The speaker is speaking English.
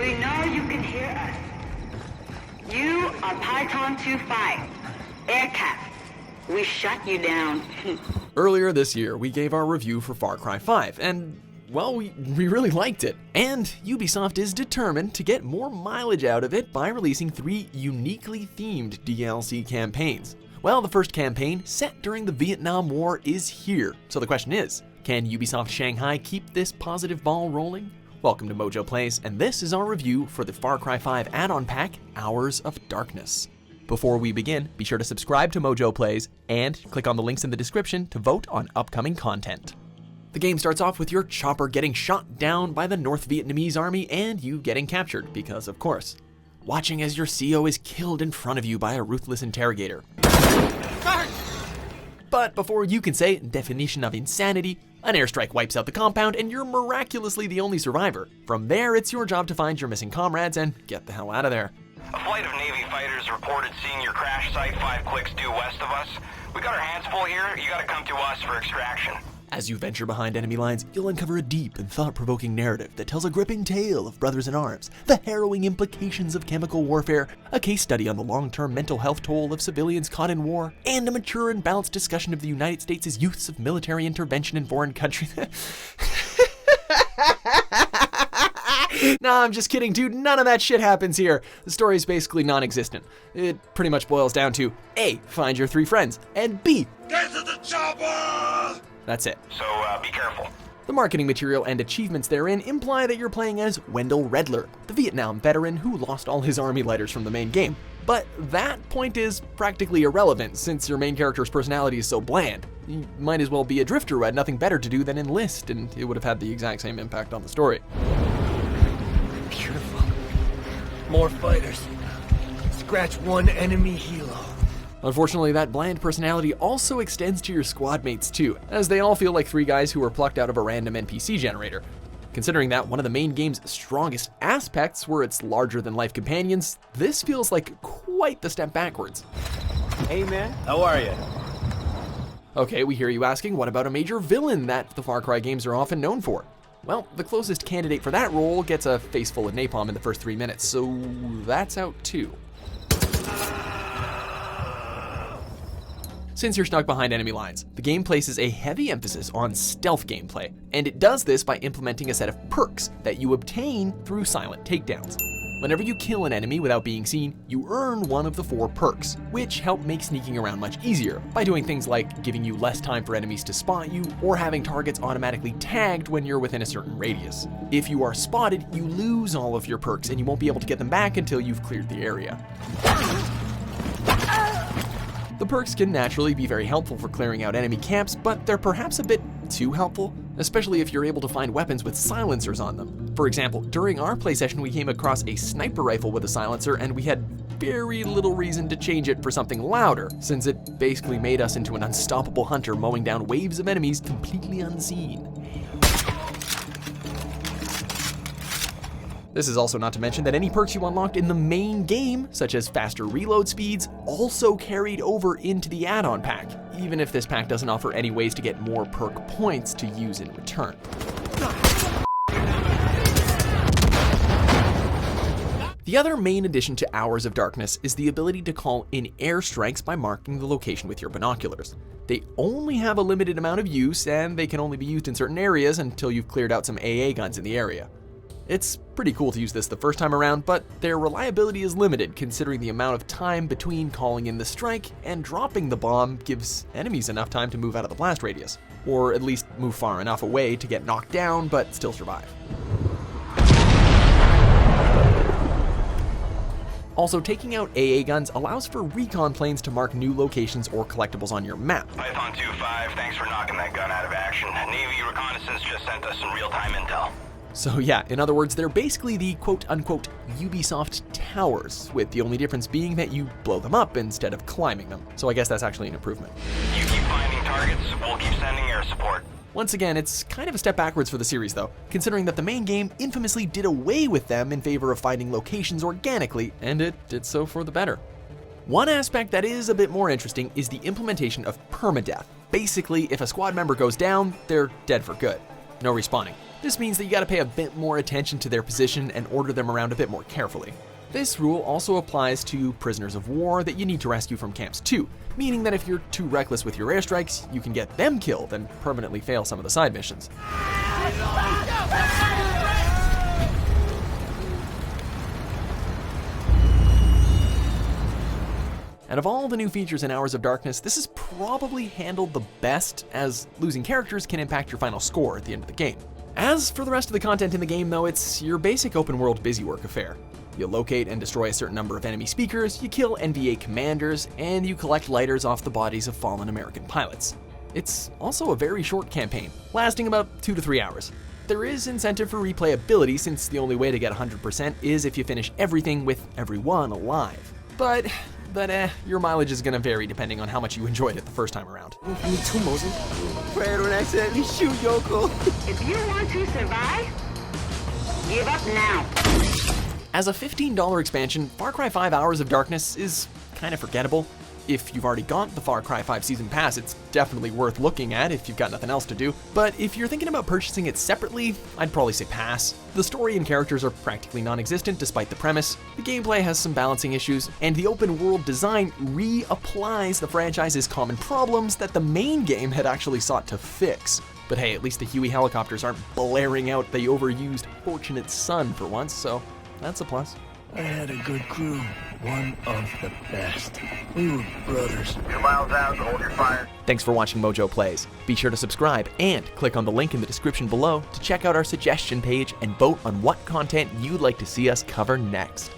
We know you can hear us. You are Python 2-5, Aircat. We shut you down. Earlier this year, we gave our review for Far Cry 5, and well, we really liked it. And Ubisoft is determined to get more mileage out of it by releasing 3 uniquely themed DLC campaigns. Well, the first campaign, set during the Vietnam War, is here. So the question is, can Ubisoft Shanghai keep this positive ball rolling? Welcome to MojoPlays, and this is our review for the Far Cry 5 add-on pack, Hours of Darkness. Before we begin, be sure to subscribe to MojoPlays and click on the links in the description to vote on upcoming content. The game starts off with your chopper getting shot down by the North Vietnamese army and you getting captured, because of course. Watching as your CO is killed in front of you by a ruthless interrogator. But before you can say definition of insanity, an airstrike wipes out the compound and you're miraculously the only survivor. From there, it's your job to find your missing comrades and get the hell out of there. A flight of Navy fighters reported seeing your crash site 5 clicks due west of us. We got our hands full here, you gotta come to us for extraction. As you venture behind enemy lines, you'll uncover a deep and thought-provoking narrative that tells a gripping tale of brothers in arms, the harrowing implications of chemical warfare, a case study on the long-term mental health toll of civilians caught in war, and a mature and balanced discussion of the United States' use of military intervention in foreign countries. Nah, I'm just kidding, dude. None of that shit happens here. The story is basically non-existent. It pretty much boils down to A, find your 3 friends, and B, Get to the chopper! That's it. So, be careful. The marketing material and achievements therein imply that you're playing as Wendell Redler, the Vietnam veteran who lost all his army lighters from the main game. But that point is practically irrelevant since your main character's personality is so bland. You might as well be a drifter who had nothing better to do than enlist, and it would have had the exact same impact on the story. Beautiful. More fighters. Scratch one enemy helo. Unfortunately, that bland personality also extends to your squad mates too, as they all feel like 3 guys who were plucked out of a random NPC generator. Considering that one of the main game's strongest aspects were its larger-than-life companions, this feels like quite the step backwards. Hey man, how are you? Okay, we hear you asking, what about a major villain that the Far Cry games are often known for? Well, the closest candidate for that role gets a face full of napalm in the first 3 minutes, so that's out too. Since you're stuck behind enemy lines, the game places a heavy emphasis on stealth gameplay, and it does this by implementing a set of perks that you obtain through silent takedowns. Whenever you kill an enemy without being seen, you earn one of the 4 perks, which help make sneaking around much easier by doing things like giving you less time for enemies to spot you or having targets automatically tagged when you're within a certain radius. If you are spotted, you lose all of your perks and you won't be able to get them back until you've cleared the area. The perks can naturally be very helpful for clearing out enemy camps, but they're perhaps a bit too helpful, especially if you're able to find weapons with silencers on them. For example, during our play session we came across a sniper rifle with a silencer and we had very little reason to change it for something louder, since it basically made us into an unstoppable hunter mowing down waves of enemies completely unseen. This is also not to mention that any perks you unlocked in the main game, such as faster reload speeds, also carried over into the add-on pack, even if this pack doesn't offer any ways to get more perk points to use in return. The other main addition to Hours of Darkness is the ability to call in airstrikes by marking the location with your binoculars. They only have a limited amount of use, and they can only be used in certain areas until you've cleared out some AA guns in the area. It's pretty cool to use this the first time around, but their reliability is limited considering the amount of time between calling in the strike and dropping the bomb gives enemies enough time to move out of the blast radius, or at least move far enough away to get knocked down but still survive. Also, taking out AA guns allows for recon planes to mark new locations or collectibles on your map. Python 2-5, thanks for knocking that gun out of action. Navy reconnaissance just sent us some real-time intel. So yeah, in other words, they're basically the quote-unquote Ubisoft towers, with the only difference being that you blow them up instead of climbing them. So I guess that's actually an improvement. You keep finding targets, we'll keep sending air support. Once again, it's kind of a step backwards for the series though, considering that the main game infamously did away with them in favor of finding locations organically, and it did so for the better. One aspect that is a bit more interesting is the implementation of Perma Death. Basically, if a squad member goes down, they're dead for good. no respawning. This means that you gotta pay a bit more attention to their position and order them around a bit more carefully. This rule also applies to prisoners of war that you need to rescue from camps too, meaning that if you're too reckless with your airstrikes, you can get them killed and permanently fail some of the side missions. And of all the new features in Hours of Darkness, this is probably handled the best, as losing characters can impact your final score at the end of the game. As for the rest of the content in the game though, it's your basic open world busywork affair. You locate and destroy a certain number of enemy speakers, you kill NVA commanders, and you collect lighters off the bodies of fallen American pilots. It's also a very short campaign, lasting about 2 to 3 hours. There is incentive for replayability since the only way to get 100% is if you finish everything with everyone alive. But your mileage is gonna vary depending on how much you enjoyed it the first time around. Me too, Moses. Pray I don't accidentally shoot Yoko. If you want to survive, give up now. As a $15 expansion, Far Cry 5 Hours of Darkness is kind of forgettable. If you've already got the Far Cry 5 Season Pass, it's definitely worth looking at if you've got nothing else to do. But if you're thinking about purchasing it separately, I'd probably say pass. The story and characters are practically non-existent despite the premise, the gameplay has some balancing issues, and the open world design reapplies the franchise's common problems that the main game had actually sought to fix. But hey, at least the Huey helicopters aren't blaring out the overused Fortunate Son for once, so that's a plus. I had a good crew. One of the best. We were brothers. 2 miles out, hold your fire. Thanks for watching MojoPlays. Be sure to subscribe and click on the link in the description below to check out our suggestion page and vote on what content you'd like to see us cover next.